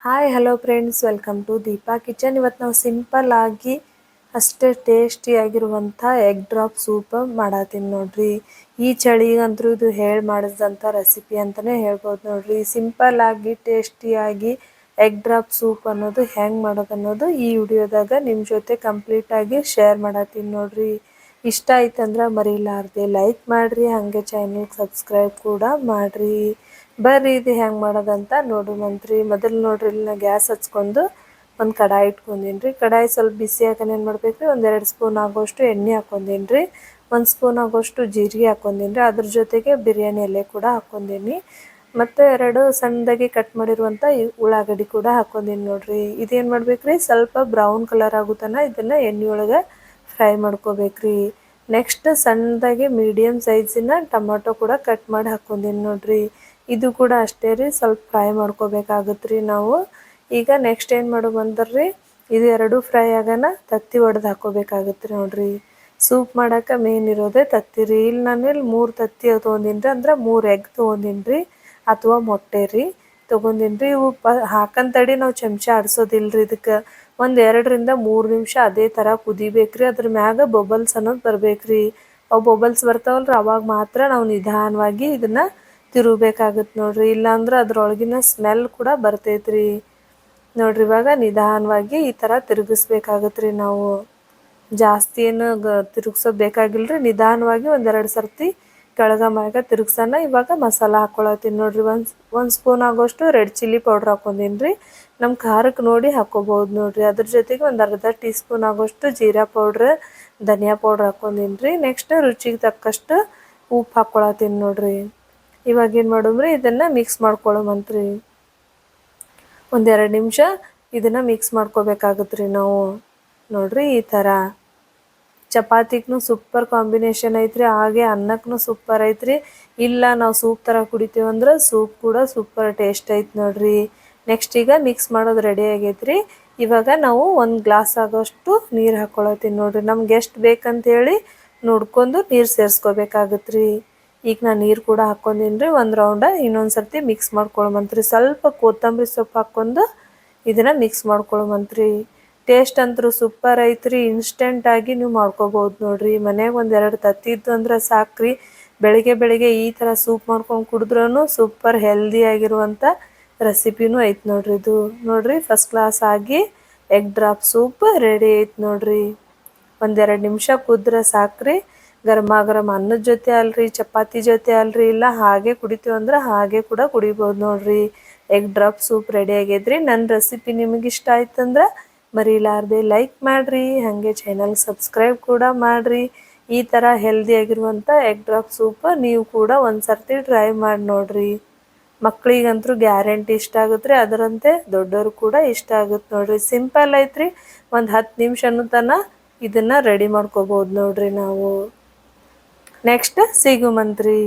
Hi hello friends, welcome to Deepa kitchen. ಇವತ್ತು ನಾವು simple ಆಗಿ ಅಷ್ಟೇ ಟೇಸ್ಟಿಯಾಗಿರುವಂಥ ಎಗ್ ಡ್ರಾಪ್ ಸೂಪ್ ಮಾಡತ್ತೀನಿ ನೋಡ್ರಿ. ಈ ಚಳಿಗಂತೂ ಇದು ಹೇಳಿ ಮಾಡಿಸಿದಂಥ ರೆಸಿಪಿ ಅಂತಲೇ ಹೇಳ್ಬೋದು ನೋಡ್ರಿ. ಸಿಂಪಲ್ ಆಗಿ ಟೇಸ್ಟಿಯಾಗಿ ಎಗ್ ಡ್ರಾಪ್ ಸೂಪ್ ಅನ್ನೋದು ಹೆಂಗೆ ಮಾಡೋದು ಅನ್ನೋದು ಈ ವಿಡಿಯೋದಾಗ ನಿಮ್ಮ ಜೊತೆ ಕಂಪ್ಲೀಟಾಗಿ ಶೇರ್ ಮಾಡತ್ತೀನಿ ನೋಡ್ರಿ. ಇಷ್ಟ ಆಯ್ತಂದ್ರೆ ಮರಿಲಾರ್ದೆ ಲೈಕ್ ಮಾಡಿರಿ, ಹಾಗೆ ಚಾನಲ್ಗೆ ಸಬ್ಸ್ಕ್ರೈಬ್ ಕೂಡ ಮಾಡಿರಿ. ಬರ್ರಿ ಇದು ಹೆಂಗೆ ಮಾಡೋದಂತ ನೋಡೋಣಂತ್ರಿ. ಮೊದಲು ನೋಡ್ರಿ, ಇಲ್ಲಿ ನಾ ಗ್ಯಾಸ್ ಹಚ್ಕೊಂಡು ಒಂದು ಕಡಾಯಿ ಇಟ್ಕೊಂಡೀನಿ ರೀ. ಕಡಾಯಿ ಸ್ವಲ್ಪ ಬಿಸಿ ಹಾಕಿ ಏನು ಮಾಡ್ಬೇಕು ರೀ, 1-2 ಸ್ಪೂನ್ ಆಗೋಷ್ಟು ಎಣ್ಣೆ ಹಾಕ್ಕೊಂಡೀನಿ ರೀ. 1 ಸ್ಪೂನ್ ಆಗೋಷ್ಟು ಜೀರಿಗೆ ಹಾಕ್ಕೊಂಡೀನಿ ರೀ. ಅದ್ರ ಜೊತೆಗೆ ಬಿರಿಯಾನಿ ಎಲೆ ಕೂಡ ಹಾಕ್ಕೊಂಡೀನಿ. ಮತ್ತು 2 ಸಣ್ಣದಾಗಿ ಕಟ್ ಮಾಡಿರುವಂಥ ಉಳ್ಳಾಗಡ್ಡಿ ಕೂಡ ಹಾಕ್ಕೊಂಡೀನಿ ನೋಡ್ರಿ. ಇದೇನು ಮಾಡ್ಬೇಕು ರೀ, ಸ್ವಲ್ಪ ಬ್ರೌನ್ ಕಲರ್ ಆಗೋ ತನಕ ಇದನ್ನು ಎಣ್ಣೆ ಒಳಗೆ ಫ್ರೈ ಮಾಡ್ಕೋಬೇಕ್ರಿ. ನೆಕ್ಸ್ಟ್ ಸಣ್ಣದಾಗಿ ಮೀಡಿಯಮ್ ಸೈಜಿನ ಟೊಮೊಟೊ ಕೂಡ ಕಟ್ ಮಾಡಿ ಹಾಕ್ಕೊಂಡೀನಿ ನೋಡ್ರಿ. ಇದು ಕೂಡ ಅಷ್ಟೇ ರೀ, ಸ್ವಲ್ಪ ಫ್ರೈ ಮಾಡ್ಕೋಬೇಕಾಗುತ್ತೆ ರೀ ನಾವು. ಈಗ ನೆಕ್ಸ್ಟ್ ಏನು ಮಾಡೋದು ಅಂದ್ರೆ ಇದು ಎರಡು ಫ್ರೈ ಆಗೋಣ ತತ್ತಿ ಒಡೆದು ಹಾಕ್ಕೋಬೇಕಾಗುತ್ತೆ ರೀ ನೋಡ್ರಿ. ಸೂಪ್ ಮಾಡೋಕೆ ಮೇನ್ ಇರೋದೇ ತತ್ತಿ ರೀ. ಇಲ್ಲಿ ನಾನು 3 ತತ್ತಿ ತೊಗೊಂಡಿನಿ ರೀ, ಅಂದ್ರೆ 3 ಎಗ್ ತೊಗೊಂಡಿನಿ ರೀ, ಅಥವಾ ಮೊಟ್ಟೆ ರೀ ತೊಗೊಂಡಿನಿ ರೀ. ಇವು ಹಾಕನ್ ತಡಿ ನಾವು ಚಮಚ ಆಡಿಸೋದಿಲ್ಲ ರೀ. ಇದಕ್ಕೆ 2-3 ನಿಮಿಷ ಅದೇ ಥರ ಕುದಿಬೇಕು ರೀ. ಅದ್ರ ಮ್ಯಾಗ ಬಬಲ್ಸ್ ಅನ್ನೋದು ಬರ್ಬೇಕು ರೀ. ಅವು ಬಬಲ್ಸ್ ಬರ್ತಾವಲ್ರಿ, ಅವಾಗ ಮಾತ್ರ ನಾವು ನಿಧಾನವಾಗಿ ಇದನ್ನು ತಿರುಗಬೇಕಾಗುತ್ತೆ ನೋಡ್ರಿ. ಇಲ್ಲಾಂದ್ರೆ ಅದ್ರೊಳಗಿನ ಸ್ಮೆಲ್ ಕೂಡ ಬರ್ತೈತ್ರಿ ನೋಡ್ರಿ. ಇವಾಗ ನಿಧಾನವಾಗಿ ಈ ಥರ ತಿರುಗಿಸ್ಬೇಕಾಗತ್ತೆ ರೀ ನಾವು. ಜಾಸ್ತಿ ಏನು ತಿರುಗ್ಸೋದು ಬೇಕಾಗಿಲ್ಲ ರೀ. ನಿಧಾನವಾಗಿ 1-2 ಸರ್ತಿ ಕೆಳಗ ಮ್ಯಾಗ ತಿರುಗ್ಸೋಣ. ಇವಾಗ ಮಸಾಲ ಹಾಕ್ಕೊಳತ್ತೀನಿ ನೋಡ್ರಿ. ಒಂದು ಸ್ಪೂನ್ ಆಗೋಷ್ಟು ರೆಡ್ ಚಿಲ್ಲಿ ಪೌಡ್ರ್ ಹಾಕ್ಕೊಂಡೀನಿ ರೀ. ನಮ್ಮ ಖಾರಕ್ಕೆ ನೋಡಿ ಹಾಕ್ಕೋಬೋದು ನೋಡ್ರಿ. ಅದ್ರ ಜೊತೆಗೆ ಒಂದು ಅರ್ಧ ಟೀ ಸ್ಪೂನ್ ಆಗೋಷ್ಟು ಜೀರಾ ಪೌಡ್ರ್, ಧನಿಯಾ ಪೌಡ್ರ್ ಹಾಕ್ಕೊಂಡೀನಿ ರೀ. ನೆಕ್ಸ್ಟ್ ರುಚಿಗೆ ತಕ್ಕಷ್ಟು ಉಪ್ಪು ಹಾಕ್ಕೊಳತ್ತೀನಿ ನೋಡ್ರಿ. ಇವಾಗ ಏನು ಮಾಡೋಮ್ರಿ, ಇದನ್ನು ಮಿಕ್ಸ್ ಮಾಡ್ಕೊಳ್ಳೋಮಂತ್ರಿ. 1-2 ನಿಮಿಷ ಇದನ್ನು ಮಿಕ್ಸ್ ಮಾಡ್ಕೋಬೇಕಾಗತ್ತೆ ರೀ ನಾವು ನೋಡ್ರಿ. ಈ ಥರ ಚಪಾತಿಗೂ ಸೂಪರ್ ಕಾಂಬಿನೇಷನ್ ಐತ್ರಿ, ಹಾಗೆ ಅನ್ನಕ್ಕೂ ಸೂಪರ್ ಐತ್ರಿ. ಇಲ್ಲ ನಾವು ಸೂಪ್ ಥರ ಕುಡಿತೀವಿ ಅಂದ್ರೆ ಸೂಪ್ ಕೂಡ ಸೂಪರ್ ಟೇಸ್ಟ್ ಐತೆ ನೋಡ್ರಿ. ನೆಕ್ಸ್ಟ್ ಈಗ ಮಿಕ್ಸ್ ಮಾಡೋದು ರೆಡಿ ಆಗೈತ್ರಿ. ಇವಾಗ ನಾವು 1 ಗ್ಲಾಸ್ ಆಗೋಷ್ಟು ನೀರು ಹಾಕ್ಕೊಳತ್ತೀನಿ ನೋಡ್ರಿ. ನಮ್ಗೆ ಎಷ್ಟು ಬೇಕಂತೇಳಿ ನೋಡ್ಕೊಂಡು ನೀರು ಸೇರಿಸ್ಕೋಬೇಕಾಗತ್ತೆ ರೀ. ಈಗ ನಾನು ನೀರು ಕೂಡ ಹಾಕ್ಕೊಂಡೀನಿ ರೀ. 1 ರೌಂಡ ಇನ್ನೊಂದು ಸರ್ತಿ ಮಿಕ್ಸ್ ಮಾಡ್ಕೊಳಮಂತ್ರಿ. ಸ್ವಲ್ಪ ಕೊತ್ತಂಬರಿ ಸೊಪ್ಪು ಹಾಕ್ಕೊಂಡು ಇದನ್ನು ಮಿಕ್ಸ್ ಮಾಡ್ಕೊಳಮಂತ್ರಿ. ಟೇಸ್ಟ್ ಅಂತೂ ಸೂಪರ್ ಐತ್ರಿ. ಇನ್ಸ್ಟೆಂಟಾಗಿ ನೀವು ಮಾಡ್ಕೋಬೋದು ನೋಡ್ರಿ. ಮನೆಯಾಗ 1-2 ತತ್ತಿ ಇದ್ದು ಅಂದ್ರೆ ಸಾಕ್ರಿ. ಬೆಳಿಗ್ಗೆ ಈ ಥರ ಸೂಪ್ ಮಾಡ್ಕೊಂಡು ಕುಡಿದ್ರೂ ಸೂಪರ್ ಹೆಲ್ದಿ ಆಗಿರುವಂಥ ರೆಸಿಪಿನೂ ಐತೆ ನೋಡ್ರಿ. ಇದು ನೋಡ್ರಿ, ಫಸ್ಟ್ ಕ್ಲಾಸ್ ಆಗಿ ಎಗ್ ಡ್ರಾಪ್ ಸೂಪ್ ರೆಡಿ ಐತೆ ನೋಡ್ರಿ. 1-2 ನಿಮಿಷ ಕುದ್ರೆ ಸಾಕ್ರಿ. ಗರಂ ಅನ್ನದ ಜೊತೆ ಅಲ್ರಿ, ಚಪಾತಿ ಜೊತೆ ಅಲ್ರಿ, ಇಲ್ಲ ಹಾಗೆ ಕುಡಿತೀವಿ ಅಂದ್ರೆ ಹಾಗೆ ಕೂಡ ಕುಡಿಬೋದು ನೋಡ್ರಿ. ಎಗ್ ಡ್ರಾಪ್ ಸೂಪ್ ರೆಡಿ ಆಗೈತ್ರಿ. ನನ್ನ ರೆಸಿಪಿ ನಿಮಗೆ ಇಷ್ಟ ಆಯ್ತಂದ್ರೆ ಮರಿಲಾರ್ದೆ ಲೈಕ್ ಮಾಡಿರಿ, ಹಾಗೆ ಚಾನಲ್ ಸಬ್ಸ್ಕ್ರೈಬ್ ಕೂಡ ಮಾಡಿರಿ. ಈ ಥರ ಹೆಲ್ದಿಯಾಗಿರುವಂಥ ಎಗ್ ಡ್ರಾಪ್ ಸೂಪ್ ನೀವು ಕೂಡ ಒಂದು ಸರ್ತಿ ಟ್ರೈ ಮಾಡಿ ನೋಡ್ರಿ. ಮಕ್ಕಳಿಗಂತೂ ಗ್ಯಾರಂಟಿ ಇಷ್ಟ ಆಗುತ್ತೆ ರೀ. ಅದರಂತೆ ದೊಡ್ಡವರು ಕೂಡ ಇಷ್ಟ ಆಗುತ್ತೆ ನೋಡ್ರಿ. ಸಿಂಪಲ್ ಐತ್ರಿ. ಒಂದು 10 ನಿಮಿಷನೂ ತನಕ ಇದನ್ನು ರೆಡಿ ಮಾಡ್ಕೋಬೋದು ನೋಡ್ರಿ ನಾವು. ನೆಕ್ಸ್ಟ್ ಸಿಗುಮಂತ್ರಿ.